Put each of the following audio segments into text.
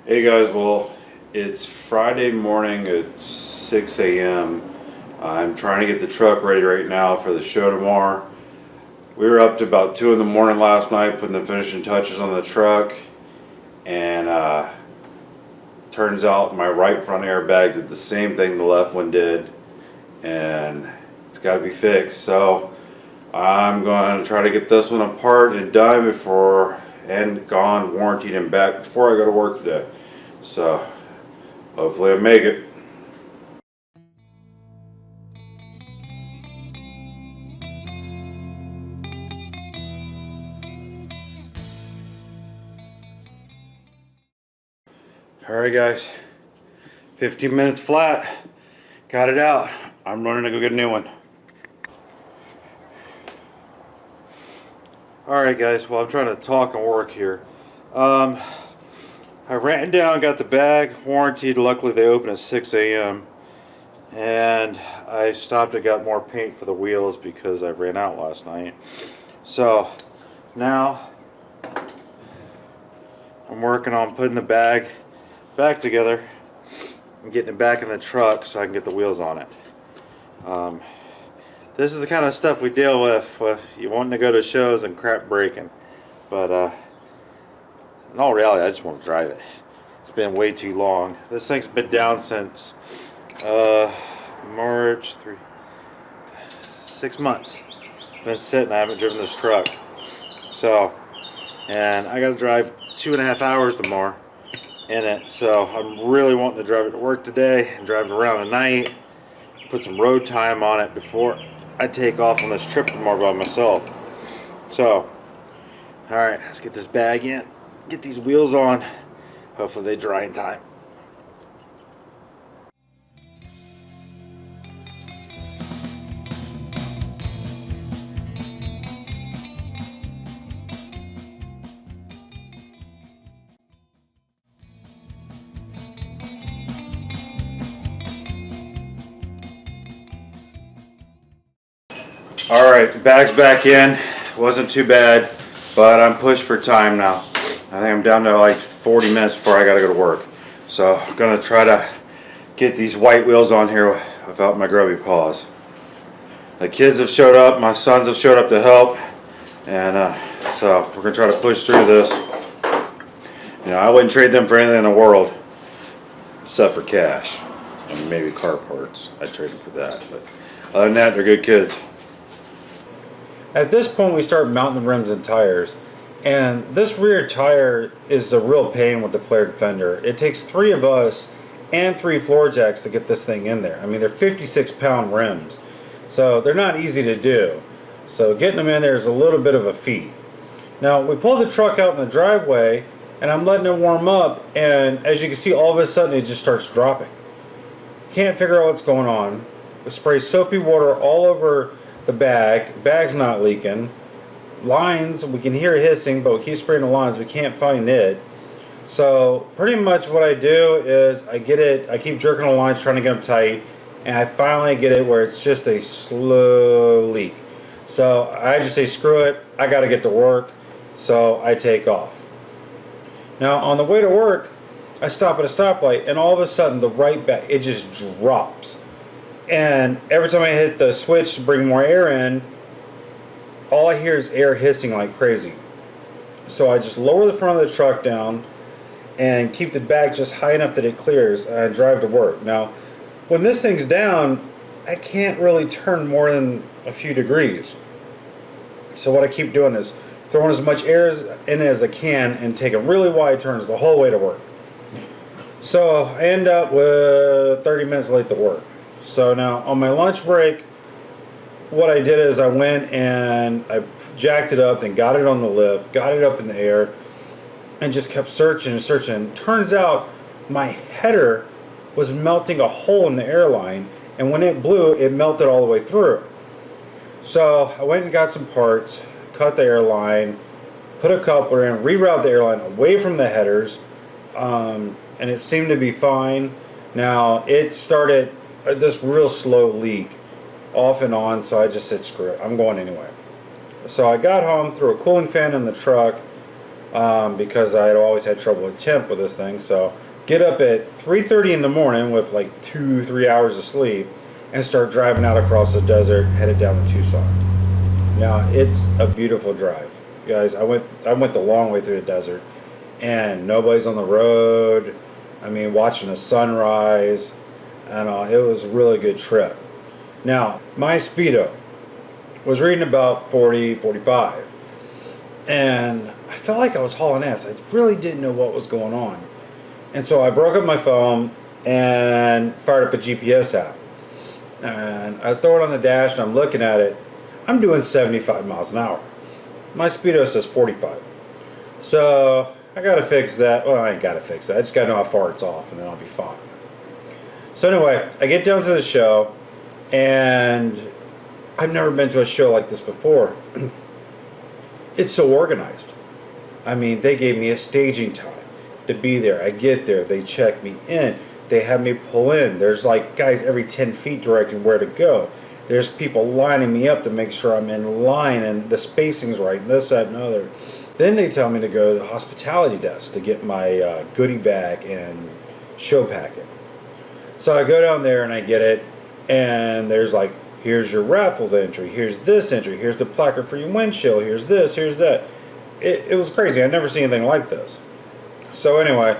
Hey guys, well, it's Friday morning at 6 a.m. I'm trying to get the truck ready right now for the show tomorrow. We were up to about 2 in the morning last night putting the finishing touches on the truck, and turns out my right front airbag did the same thing the left one did, and it's got to be fixed. So I'm going to try to get this one apart and done and gone, warranted and back before I go to work today. So hopefully I make it. Alright guys, 15 minutes flat, got it out. I'm running to go get a new one. Alright guys, well, I'm trying to talk and work here. I ran down, got the bag warranted. Luckily they open at 6 a.m. and I stopped and got more paint for the wheels because I ran out last night. So now I'm working on putting the bag back together and getting it back in the truck so I can get the wheels on it. This is the kind of stuff we deal with you wanting to go to shows and crap breaking, but in all reality I just want to drive it. It's been way too long. This thing's been down since March 6 months. It's been sitting. I haven't driven this truck, so, and I gotta drive 2.5 hours tomorrow in it, so I'm really wanting to drive it to work today and drive it around at night, put some road time on it before I take off on this trip tomorrow by myself. So alright, let's get this bag in, get these wheels on, hopefully they dry in time. Alright, the bag's back in. Wasn't too bad, but I'm pushed for time now. I think I'm down to like 40 minutes before I gotta go to work. So I'm gonna try to get these white wheels on here without my grubby paws. The kids have showed up, my sons have showed up to help, and so we're gonna try to push through this. You know, I wouldn't trade them for anything in the world except for cash and maybe car parts. I'd trade them for that, but other than that, they're good kids. At this point we start mounting the rims and tires, and this rear tire is a real pain with the flared fender. It takes 3 of us and 3 floor jacks to get this thing in there. I mean, they're 56-pound rims, so they're not easy to do. So getting them in there is a little bit of a feat. Now we pull the truck out in the driveway and I'm letting it warm up, and as you can see, all of a sudden it just starts dropping. Can't figure out what's going on. We spray soapy water all over the bag's not leaking. Lines, we can hear it hissing, but we keep spraying the lines, we can't find it. So pretty much what I do is I keep jerking the lines, trying to get them tight, and I finally get it where it's just a slow leak. So I just say screw it, I gotta get to work, so I take off. Now on the way to work I stop at a stoplight, and all of a sudden the right back, it just drops. And every time I hit the switch to bring more air in, all I hear is air hissing like crazy. So I just lower the front of the truck down and keep the bag just high enough that it clears, and I drive to work. Now when this thing's down, I can't really turn more than a few degrees. So what I keep doing is throwing as much air in as I can and taking really wide turns the whole way to work. So I end up with 30 minutes late to work. So now on my lunch break, what I did is I went and I jacked it up and got it on the lift, got it up in the air, and just kept searching and searching. Turns out my header was melting a hole in the airline, and when it blew, it melted all the way through. So I went and got some parts, cut the airline, put a coupler in, rerouted the airline away from the headers, and it seemed to be fine. Now it started this real slow leak off and on, so I just said screw it, I'm going anyway. So I got home, threw a cooling fan in the truck, because I had always had trouble with temp with this thing. So get up at 3:30 in the morning with like 2-3 hours of sleep and start driving out across the desert, headed down to Tucson. Now it's a beautiful drive, guys. I went the long way through the desert, and nobody's on the road. I mean, watching the sunrise, and it was a really good trip. Now my speedo was reading about 40, 45, and I felt like I was hauling ass. I really didn't know what was going on, and so I broke up my phone and fired up a GPS app, and I throw it on the dash, and I'm looking at it. I'm doing 75 miles an hour. My speedo says 45. So I gotta fix that. Well, I ain't gotta fix that. I just gotta know how far it's off, and then I'll be fine. So anyway, I get down to the show, and I've never been to a show like this before. It's so organized. I mean, they gave me a staging time to be there. I get there, they check me in, they have me pull in. There's like guys every 10 feet directing where to go. There's people lining me up to make sure I'm in line and the spacing's right, and this, that, and other. Then they tell me to go to the hospitality desk to get my goodie bag and show packet. So I go down there and I get it, and there's like, here's your raffles entry, here's this entry, here's the placard for your windshield, here's this, here's that. It was crazy. I'd never seen anything like this. So anyway,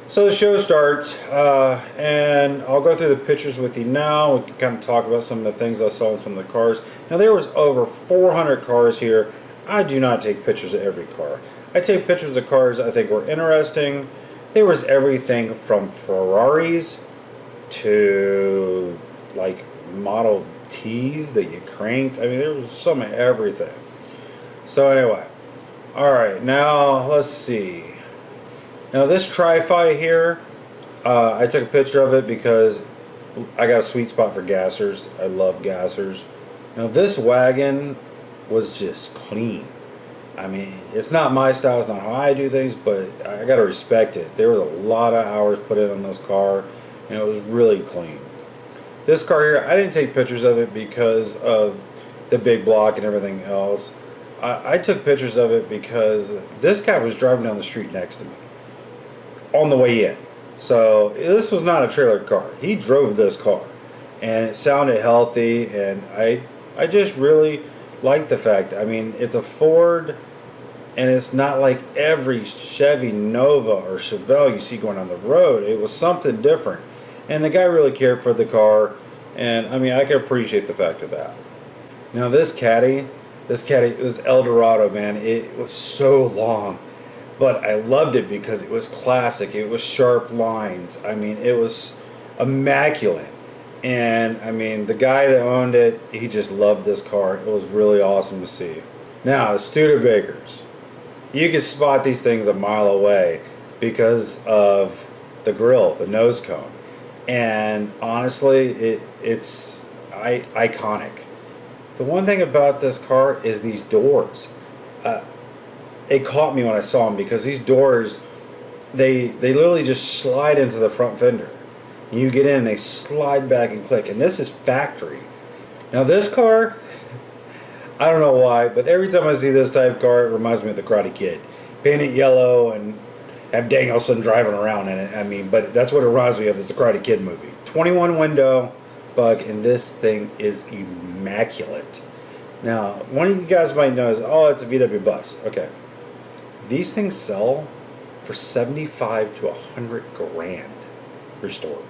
so the show starts, and I'll go through the pictures with you now. We can kind of talk about some of the things I saw in some of the cars. Now there was over 400 cars here. I do not take pictures of every car. I take pictures of cars I think were interesting. There was everything from Ferraris to like Model T's that you cranked. I mean, there was some of everything. So anyway, all right, now let's see. Now this Tri-Fi here, I took a picture of it because I got a sweet spot for gassers. I love gassers. Now this wagon was just clean. I mean, it's not my style, it's not how I do things, but I gotta respect it. There was a lot of hours put in on this car, and it was really clean. This car here, I didn't take pictures of it because of the big block and everything else. I took pictures of it because this guy was driving down the street next to me on the way in. So this was not a trailer car. He drove this car, and it sounded healthy, and I just really like the fact, I mean, it's a Ford, and it's not like every Chevy Nova or Chevelle you see going on the road. It was something different, and the guy really cared for the car, and I mean, I can appreciate the fact of that. Now this caddy was El Dorado, man. It was so long, but I loved it because it was classic. It was sharp lines. I mean, it was immaculate. And I mean, the guy that owned it, he just loved this car. It was really awesome to see. Now the Studebakers, you can spot these things a mile away because of the grill, the nose cone, and honestly, it's iconic. The one thing about this car is these doors. It caught me when I saw them because these doors, they literally just slide into the front fender. You get in and they slide back and click, and this is factory. Now this car, I don't know why, but every time I see this type of car, it reminds me of the Karate Kid. Paint it yellow and have Danielson driving around in it. I mean, but that's what it reminds me of, is the Karate Kid movie. 21 window bug, and this thing is immaculate. Now, one of you guys might know is, oh, it's a VW bus. Okay. These things sell for 75 to 100 grand restored.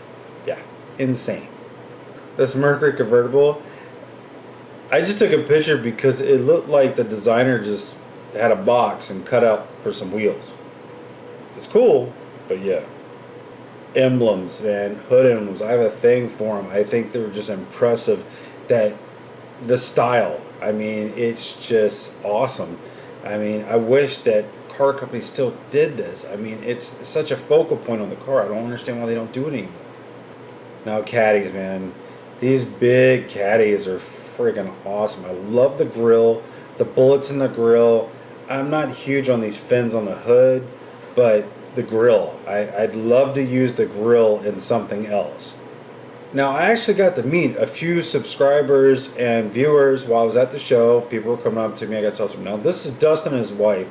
Yeah, insane. This Mercury convertible, I just took a picture because it looked like the designer just had a box and cut out for some wheels. It's cool, but yeah. Emblems, man, hood emblems. I have a thing for them. I think they're just impressive. That the style, I mean, it's just awesome. I mean, I wish that car companies still did this. I mean, it's such a focal point on the car. I don't understand why they don't do it anymore. Now caddies, man, these big caddies are freaking awesome. I love the grill, the bullets in the grill. I'm not huge on these fins on the hood, but the grill, I'd love to use the grill in something else. Now I actually got to meet a few subscribers and viewers while I was at the show. People were coming up to me. I got to talk to them. Now this is Dustin and his wife.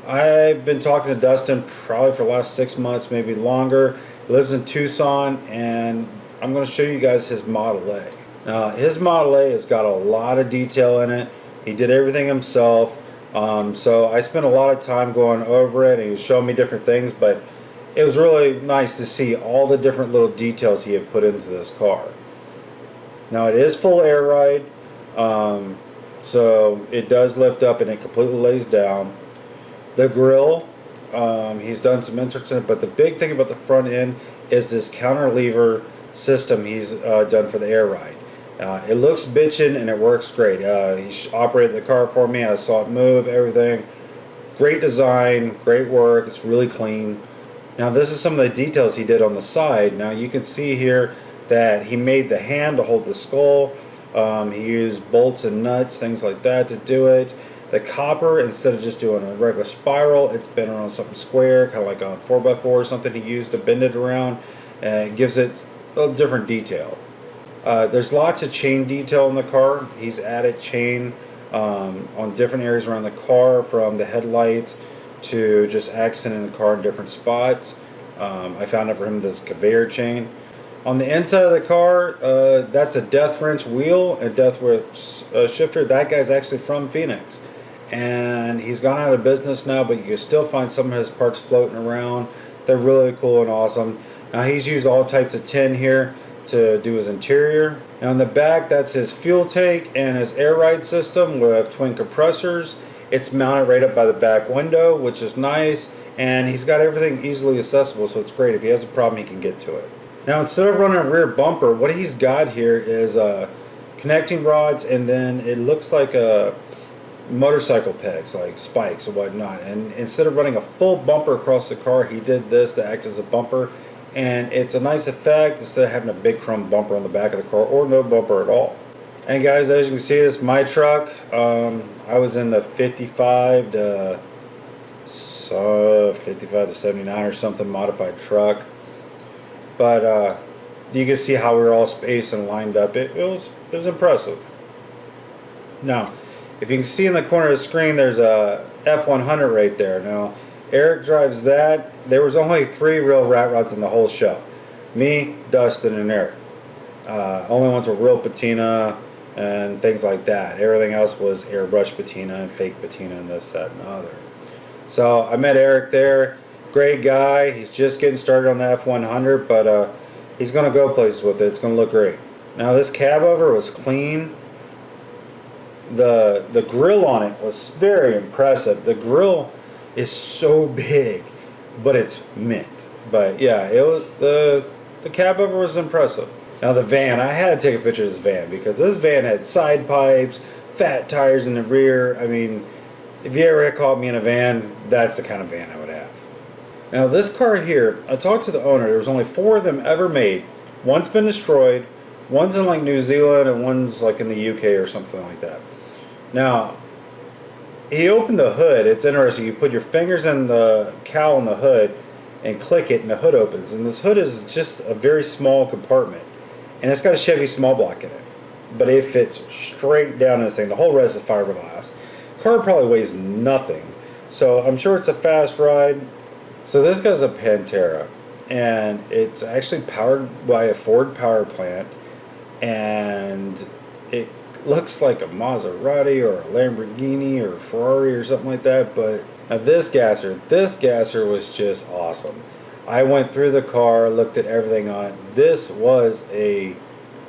I've been talking to Dustin probably for the last 6 months, maybe longer. He lives in Tucson, and I'm going to show you guys his Model A. Now, his Model A has got a lot of detail in it. He did everything himself. So I spent a lot of time going over it, and he was showing me different things, but it was really nice to see all the different little details he had put into this car. Now, it is full air ride, so it does lift up and it completely lays down. The grill, he's done some inserts in it, but the big thing about the front end is this counter lever system he's done for the air ride. It looks bitchin' and it works great. He operated the car for me. I saw it move, everything. Great design, great work. It's really clean. Now this is some of the details he did on the side. Now you can see here that he made the hand to hold the skull. He used bolts and nuts, things like that to do it. The copper, instead of just doing a regular spiral, it's bent around something square, kind of like a 4x4 or something he used to bend it around. And it gives it a different detail. There's lots of chain detail in the car. He's added chain on different areas around the car, from the headlights to just accenting the car in different spots. I found out for him this conveyor chain. On the inside of the car, that's a death wrench wheel and death wrench shifter. That guy's actually from Phoenix, and he's gone out of business now, but you can still find some of his parts floating around. They're really cool and awesome. Now he's used all types of tin here to do his interior. Now in the back, that's his fuel tank and his air ride system with twin compressors. It's mounted right up by the back window, which is nice, and he's got everything easily accessible, so it's great. If he has a problem, he can get to it. Now instead of running a rear bumper, what he's got here is connecting rods, and then it looks like motorcycle pegs, like spikes or whatnot. And instead of running a full bumper across the car, he did this to act as a bumper. And it's a nice effect instead of having a big chrome bumper on the back of the car, or no bumper at all. And guys, as you can see, this is my truck. I was in the 55 to 79 or something modified truck. But you can see how we were all spaced and lined up. It was impressive. Now, if you can see in the corner of the screen, there's a F100 right there. Now, Eric drives that. There was only 3 real rat rods in the whole show. Me, Dustin, and Eric. Only ones were real patina and things like that. Everything else was airbrush patina and fake patina and this, that, and the other. So I met Eric there. Great guy. He's just getting started on the F100, but he's going to go places with it. It's going to look great. Now this cab over was clean. The grill on it was very impressive. The grill is so big, but it's mint. But yeah, it was the cab over was impressive. Now the van, I had to take a picture of this van because this van had side pipes, fat tires in the rear. I mean, if you ever had caught me in a van, that's the kind of van I would have. Now this car here, I talked to the owner. There was only 4 of them ever made. One's been destroyed, one's in like New Zealand, and one's like in the UK or something like that. Now, he opened the hood. It's interesting. You put your fingers in the cowl on the hood and click it, and the hood opens. And this hood is just a very small compartment. And it's got a Chevy small block in it. But it fits straight down in this thing. The whole rest is fiberglass. Car probably weighs nothing. So I'm sure it's a fast ride. So this guy's a Pantera. And it's actually powered by a Ford power plant. And it looks like a Maserati or a Lamborghini or a Ferrari or something like that. But now this gasser was just awesome. I went through the car, looked at everything on it. This was a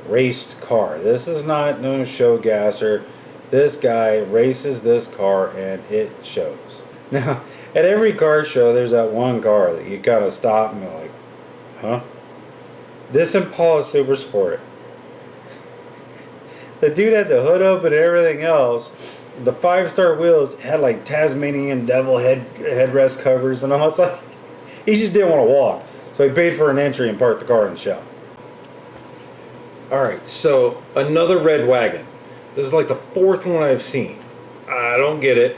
raced car. This is not no show gasser. This guy races this car, and it shows. Now, at every car show, there's that one car that you kind of stop and you're like, huh? This Impala Super Sport. The dude had the hood open and everything else. The 5-star wheels had like Tasmanian devil headrest covers, and I was like, he just didn't want to walk. So he paid for an entry and parked the car in the shop. Alright, so another red wagon. This is like the 4th one I've seen. I don't get it.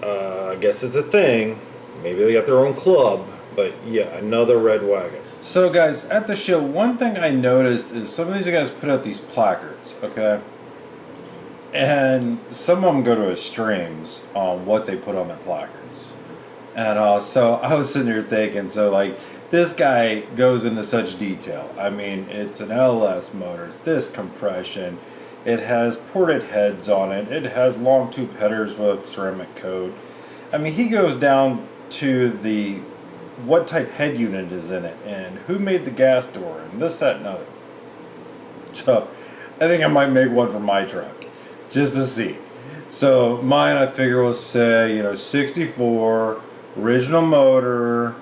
I guess it's a thing. Maybe they got their own club. But yeah, another red wagon. So guys, at the show, one thing I noticed is some of these guys put out these placards, okay? And some of them go to extremes on what they put on their placards. And so I was sitting here thinking, so like this guy goes into such detail. I mean, it's an LS motor, it's this compression, it has ported heads on it, it has long tube headers with ceramic coat. I mean, he goes down to the what type head unit is in it and who made the gas door and this, that, and other. So I think I might make one for my truck just to see. So mine, I figure, will say, you know, 64 original motor.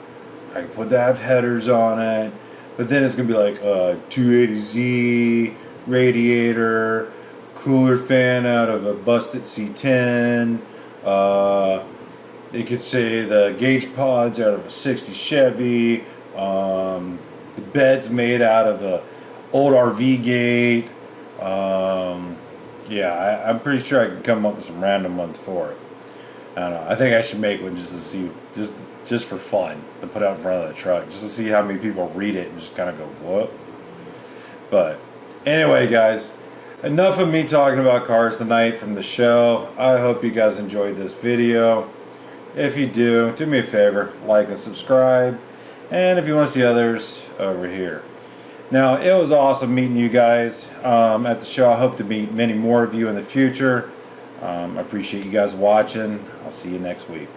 I can put that headers on it, but then it's gonna be like 280Z radiator, cooler fan out of a busted C10. It could say the gauge pods out of a 60 Chevy. The bed's made out of a old RV gate. Yeah, I'm pretty sure I can come up with some random ones for it. I don't know. I think I should make one just to see, just for fun, to put out in front of the truck, just to see how many people read it and just kind of go, what? But anyway, guys, enough of me talking about cars tonight from the show. I hope you guys enjoyed this video. If you do me a favor, like and subscribe. And if you want to see others, over here. Now, it was awesome meeting you guys at the show. I hope to meet many more of you in the future. I appreciate you guys watching. I'll see you next week.